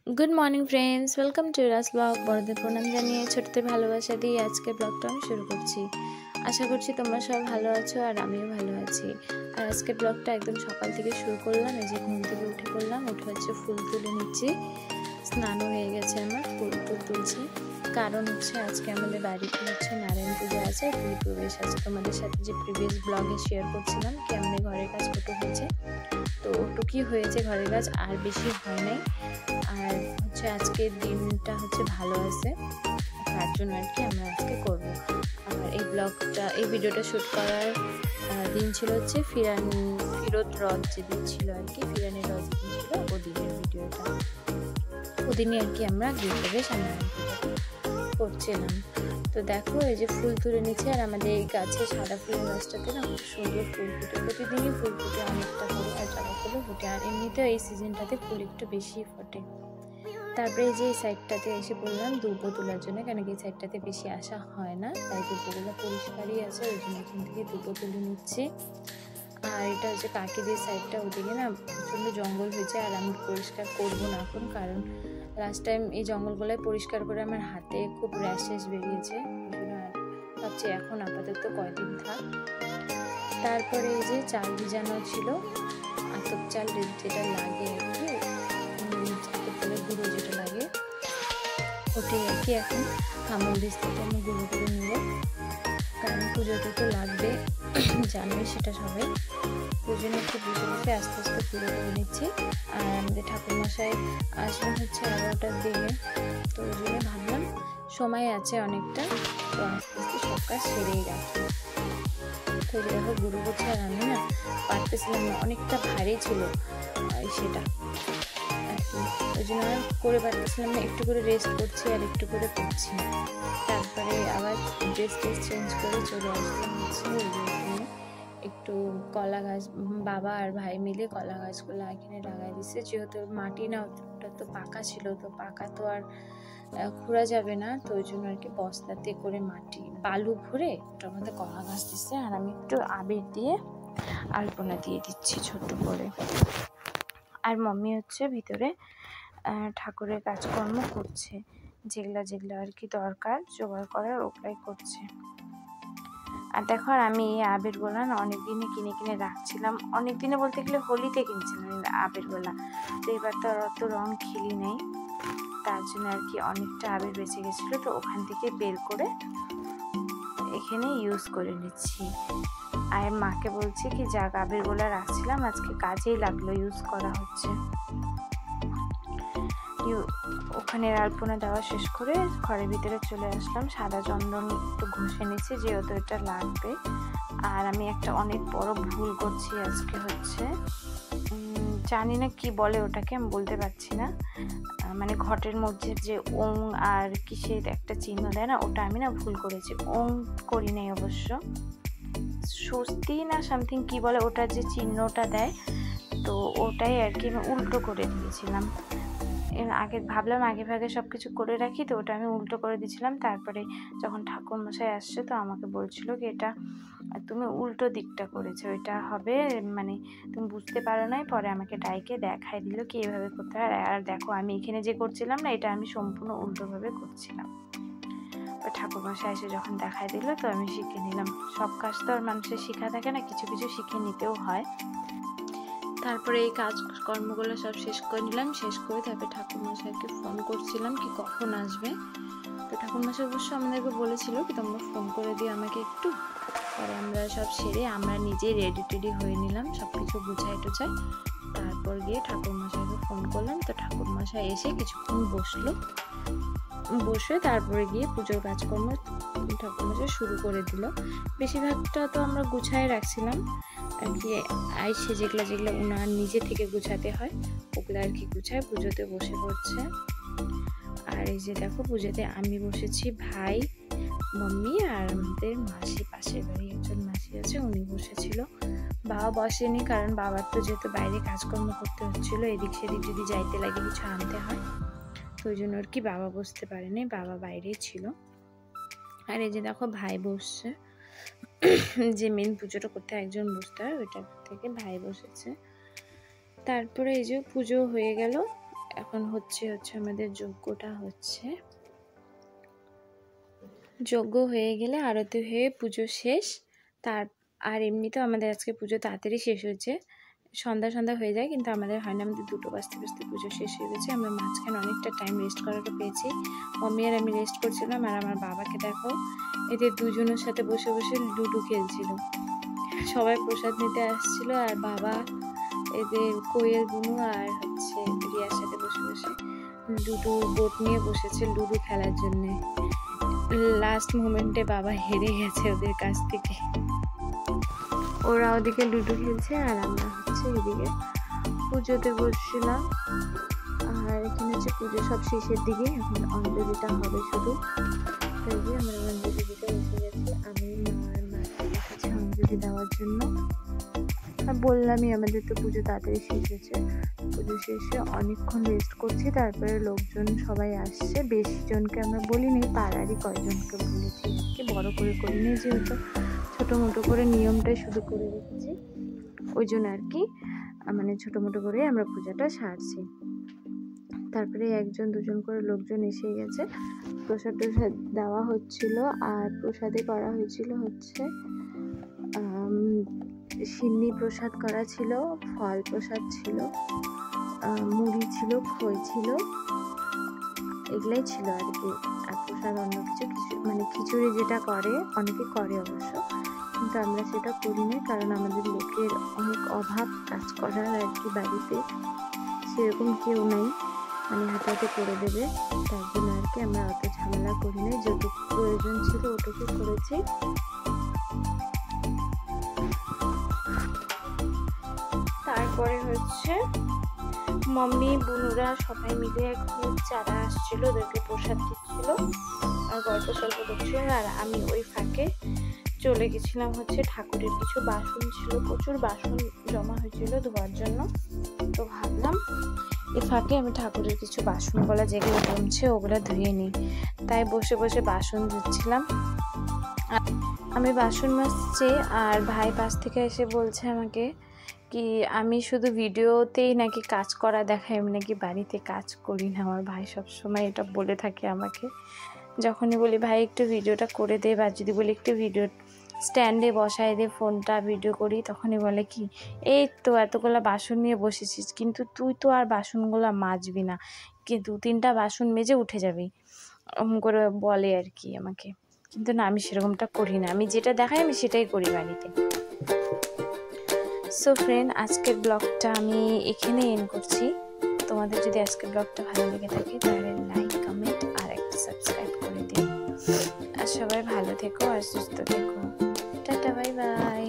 Good morning friends, welcome to रास blog. बड़ोদের প্রণাম জানিয়ে ছোটদের ভালোবাসা দিয়ে আজকে ব্লগটা আমি শুরু করছি। আশা করছি তোমরা সব ভালো আছো আর আমিও ভালো আছি। আর আজকে ব্লগটা একদম সকাল থেকে শুরু করলাম। এই যে ঘুম থেকে উঠে পড়লাম, উঠে হচ্ছে ফুল তুলে নিচ্ছি। স্নানও হয়ে গেছে, আমার ফুল তুলছি। কারণ হচ্ছে আজকে আমাদের বাড়িতে হচ্ছে নারায়ণ পুজো আছে, গৃহপ্রবেশ আছে। তোমাদের সাথে যে প্রিভিয়াস ব্লগে শেয়ার করছিলাম কি আমাদের ঘরের কাজ কত হয়েছে, তো ওটুকুই হয়েছে ঘরের কাজ, আর বেশি হয় নাই। আর হচ্ছে আজকের দিনটা হচ্ছে ভালো আছে, তার জন্য আর কি আমরা আজকে করবো। আর এই ভিডিওটা শ্যুট করার দিন ছিল হচ্ছে ফিরত রথ যেদিন ছিল আর কি, ফিরানের রথ যেদিন ছিল ওদিনের ভিডিওটা। ওদিনই আর কি আমরা গৃহপ্রবেশ করছিলাম। তো দেখো এই যে ফুল তুলে নিচ্ছে, আর আমাদের এই গাছে সাদা ফুলের গাছটাতে না খুব সুন্দর ফুল ফুটে, প্রতিদিনই ফুল ফুটে অনেকটা করে, আর জবা ফুলও ফুটে। আর এমনিতেও এই সিজনটাতে ফুল একটু বেশি ফোটে। তারপরে এই যে এই সাইডটাতে এসে বললাম দুব্বো তোলার জন্য, কেন কি এই সাইডটাতে বেশি আসা হয় না, তাই দুব্বোগুলো পরিষ্কারই আছে, ওই জন্য এখান থেকে দুব্বো তুলে নিচ্ছি। আর এটা হচ্ছে কাকিদের সাইডটা, ওদিকে না প্রচণ্ড জঙ্গল হয়েছে, আর আমি পরিষ্কার করবো না এখন, কারণ লাস্ট টাইম এই জঙ্গলগুলোয় পরিষ্কার করে আমার হাতে খুব র্যাশেস বেরিয়েছে, ওই জন্য আর ভাবছি এখন আপাতত কয়দিন থাক। তারপরে এই যে চাল ভিজানো ছিল, আতপ চাল যেটা লাগে আর কি, আতপ চালের গুঁড়ো যেটা লাগে, ওটাই আর কি এখন হামুদিস থেকে আমি গুঁড়ো করে নিব, কারণ পুজোতে তো লাগবে, জানবে সেটা সবাই। ওই জন্য একটু বসে বসে আস্তে আস্তে পুজো করে নিচ্ছি। আর আমাদের ঠাকুরমশাই আসবেন হচ্ছে 11টার দিকে, তো ওই জন্য ভাবলাম সময় আছে অনেকটা, তো আস্তে আস্তে সব কাজ সেরেই রাখি। তো দেখো গুঁড়ো করছে, আর আমি না পারতেছিলাম না, অনেকটা ভারী ছিল সেটা আর কি, ওই জন্য আর করে পারতেছিলাম না, একটু করে রেস্ট করছি আর একটু করে করছি। তারপরে আবার ড্রেস চেঞ্জ করে চলে আসলাম হচ্ছে একটু কলা গাছ, বাবা আর ভাই মিলে কলা গাছগুলো এখানে লাগাই দিচ্ছে, যেহেতু মাটি না ওটা তো পাকা ছিল, তো পাকা তো আর খোঁড়া যাবে না, তো ওই জন্য আর কি বস্তাতে করে মাটি বালু ভরে ওটার মধ্যে কলা গাছ দিচ্ছে। আর আমি একটু আবির দিয়ে আলপনা দিয়ে দিচ্ছি ছোট্ট করে। আর মাম্মি হচ্ছে ভিতরে ঠাকুরের কাজকর্ম করছে, যেগুলা আর কি দরকার জোগাড় করার, ওগুলাই করছে। আর দেখো, আর আমি এই আবিরগুলা না অনেকদিনে কিনে রাখছিলাম, অনেক দিনে বলতে গেলে হোলিতে কিনছিলাম আবিরগুলা, তো এবার তো আর অত রং খেলি নেই, তার জন্য আর কি অনেকটা আবির বেঁচে গেছিলো, তো ওখান থেকে বের করে এখানে ইউজ করে নিচ্ছি। আর মাকে বলছি কি যাক, আবিরগুলা রাখছিলাম আজকে কাজেই লাগলো, ইউজ করা হচ্ছে। ওখানে আলপনা দেওয়া শেষ করে ঘরের ভিতরে চলে আসলাম, সাদা চন্দন একটু ঘষে নিচ্ছি যেহেতু এটা লাগবে। আর আমি একটা অনেক বড় ভুল করছি আজকে, হচ্ছে জানি না কি বলে ওটাকে, আমি বলতে পারছি না, মানে ঘটের মধ্যে যে ওং আর কিসের একটা চিহ্ন দেয় না, ওটা আমি না ভুল করেছি, ওং করি নাই অবশ্য, স্বস্তি না সামথিং কি বলে ওটার যে চিহ্নটা দেয়, তো ওটাই আর কি আমি উল্টো করে দিয়েছিলাম। আগে ভাবলাম আগে ভাগে সব কিছু করে রাখি, তো ওটা আমি উল্টো করে দিয়েছিলাম। তারপরে যখন ঠাকুরমশাই আসছে, তো আমাকে বলছিল কি এটা তুমি উল্টো দিকটা করেছো, এটা হবে মানে তুমি বুঝতে পারো নাই, পরে আমাকে ডাইকে দেখাই দিল কি এভাবে করতে হয়। আর দেখো আমি এখানে যে করছিলাম না, এটা আমি সম্পূর্ণ উল্টোভাবে করছিলাম। ওই ঠাকুরমশাই এসে যখন দেখাই দিল, তো আমি শিখে নিলাম। সব কাজ তো আর মানুষের শেখা থাকে না, কিছু কিছু শিখে নিতেও হয়। তারপরে এই কাজকর্মগুলো সব শেষ করে নিলাম, শেষ করে তারপরে ঠাকুরমশাইকে ফোন করছিলাম কি কখন আসবে। তো ঠাকুরমশাই অবশ্য আমাদেরকে বলেছিল কি তোমরা ফোন করে দিও আমাকে একটু, পরে আমরা সব সেরে আমরা নিজেই রেডি হয়ে নিলাম, সব কিছু গুছাই টুছাই, তারপর গিয়ে ঠাকুরমশাইকে ফোন করলাম। তো ঠাকুরমশাই এসে কিছুক্ষণ বসে তারপরে গিয়ে পুজোর কাজকর্ম ঠাকুরমশাই শুরু করে দিল। বেশিরভাগটা তো আমরা গুছাই রাখছিলাম আর কি, আইসে যেগুলো উনার নিজে থেকে গুছাতে হয় ওগুলো আর কি গুছায়, পুজোতে বসে পড়ছে। আর এই যে দেখো পুজোতে আমি বসেছি, ভাই, মাম্মি আর আমাদের মাসি, পাশের বাড়ি একজন মাসি আছে উনি বসেছিল, বাবা বসেনি, কারণ বাবার তো যেহেতু বাইরে কাজকর্ম করতে হচ্ছিল, এদিক সেদিক যদি যাইতে লাগে কিছু আনতে হয়, তো ওই জন্য আর কি বাবা বসতে পারেনি, বাবা বাইরেই ছিল। আর এই যে দেখো ভাই বসছে, যে মেন পুজোটা করতে একজন বসতে হয় ওইটা থেকে ভাই বসেছে। তারপরে এই যে পুজো হয়ে গেল, এখন হচ্ছে আমাদের যজ্ঞটা হচ্ছে। যজ্ঞ হয়ে গেলে আরতি হয়ে পুজো শেষ। আর এমনিতেও আমাদের আজকে পুজো তাড়াতাড়ি শেষ হয়েছে, সন্ধ্যা হয়ে যায়, কিন্তু আমাদের হয় না, আমাদের 2টো বাজতে পুজো শেষ হয়ে গেছে। আমরা মাঝখানে অনেকটা টাইম রেস্ট করাটা পেয়েছি। মম্মি আর আমি রেস্ট করছিলাম, আর আমার বাবাকে দেখো এদের দুজনের সাথে বসে বসে লুডো খেলছিল। সবাই প্রসাদ নিতে আসছিল, আর বাবা এদের কোয়েল বুনু আর রিয়ার সাথে বসে বসে লুডো বোট নিয়ে বসেছে লুডো খেলার জন্যে। লাস্ট মোমেন্টে বাবা হেরে গেছে ওদের কাছ থেকে। ওরা ওদিকে লুডো খেলছে, আর আমরা এদিকে পুজোতে বসছিলাম। আর এখানে পুজো সব শেষের দিকে, এখন অঞ্জলিটা হবে শুধু। তাই যে আমরা অঞ্জলিটা এসে গেছি, আমি মার মাকে কাছে অঞ্জলি দেওয়ার জন্য। আর বললামই আমাদের তো পুজো তাড়াতাড়ি শেষ হয়েছে। পুজো শেষে অনেকক্ষণ রেস্ট করছি, তারপরে লোকজন সবাই আসছে। বেশি জনকে আমরা বলিনি, পাড়ারই কয়েকজনকে বলেছি, কি বড় করে করিনি, যেহেতু ছোটো মোটো করে নিয়মটাই শুধু করে রেখেছি, ওই জন্য আর কি মানে ছোটো মোটো করে আমরা পূজাটা সারছি। তারপরে 1-2 করে লোকজন এসে গেছে, প্রসাদ দেওয়া হচ্ছিল। আর প্রসাদে করা হয়েছিল সিন্নি প্রসাদ করা ছিল, ফল প্রসাদ ছিল, মুড়ি ছিল, খই ছিল, এগুলাই ছিল আর কি। আর প্রসাদ অন্য কিছু মানে খিচুড়ি যেটা করে, অনেকে করে অবশ্য, কিন্তু আমরা সেটা করি না, কারণ আমাদের লোকের অনেক অভাব কাজ করার আর কি, বাড়িতে সেরকম কেউ নাই মানে হাতে করে দেবে, তার জন্য আর কি আমরা অত ঝামেলা করি না। যতটুকু প্রয়োজন ছিল ওটুকু করেছি। তারপরে মাম্মি বুনুরা সবাই মিলে যারা আসছিল ওদেরকে প্রসাদ দিচ্ছিল আর গল্প সল্প করছিল। আর আমি ওই ফাঁকে চলে গেছিলাম ঠাকুরের কিছু বাসন ছিল, প্রচুর বাসন জমা হয়েছিল ধোয়ার জন্য। তো ভাবলাম এই ফাঁকে আমি ঠাকুরের কিছু বাসনগুলো যেগুলো জমছে ওগুলো ধুয়ে নিই, তাই বসে বসে বাসন ধুচ্ছিলাম। আমি বাসন মাজছি, আর ভাই পাশ থেকে এসে বলছে আমাকে কি আমি শুধু ভিডিওতেই নাকি কাজ করা দেখাই, আমি নাকি বাড়িতে কাজ করি না। আমার ভাই সবসময় এটা বলে থাকে আমাকে, যখনই বলি ভাই একটু ভিডিওটা করে দে, বা যদি বলি একটু ভিডিও স্ট্যান্ডে বসাই দে ফোনটা ভিডিও করি, তখনই বলে কি এই তো এতগুলো বাসন নিয়ে বসেছিস, কিন্তু তুই তো আর বাসনগুলো মাজবি না, কি 2-3টা বাসন মেজে উঠে যাবি করে বলে আর কি আমাকে। কিন্তু না, আমি সেরকমটা করি না, আমি যেটা দেখাই আমি সেটাই করি বাড়িতে। সো ফ্রেন্ড, আজকের ব্লগটা আমি এখানে এন্ড করছি। তোমাদের যদি আজকের ব্লগটা ভালো লেগে থাকে তাহলে লাইক, কমেন্ট আর একটা সাবস্ক্রাইব করে দিও। আর সবাই ভালো থেকো আর সুস্থ থেকো। Tata, bye bye.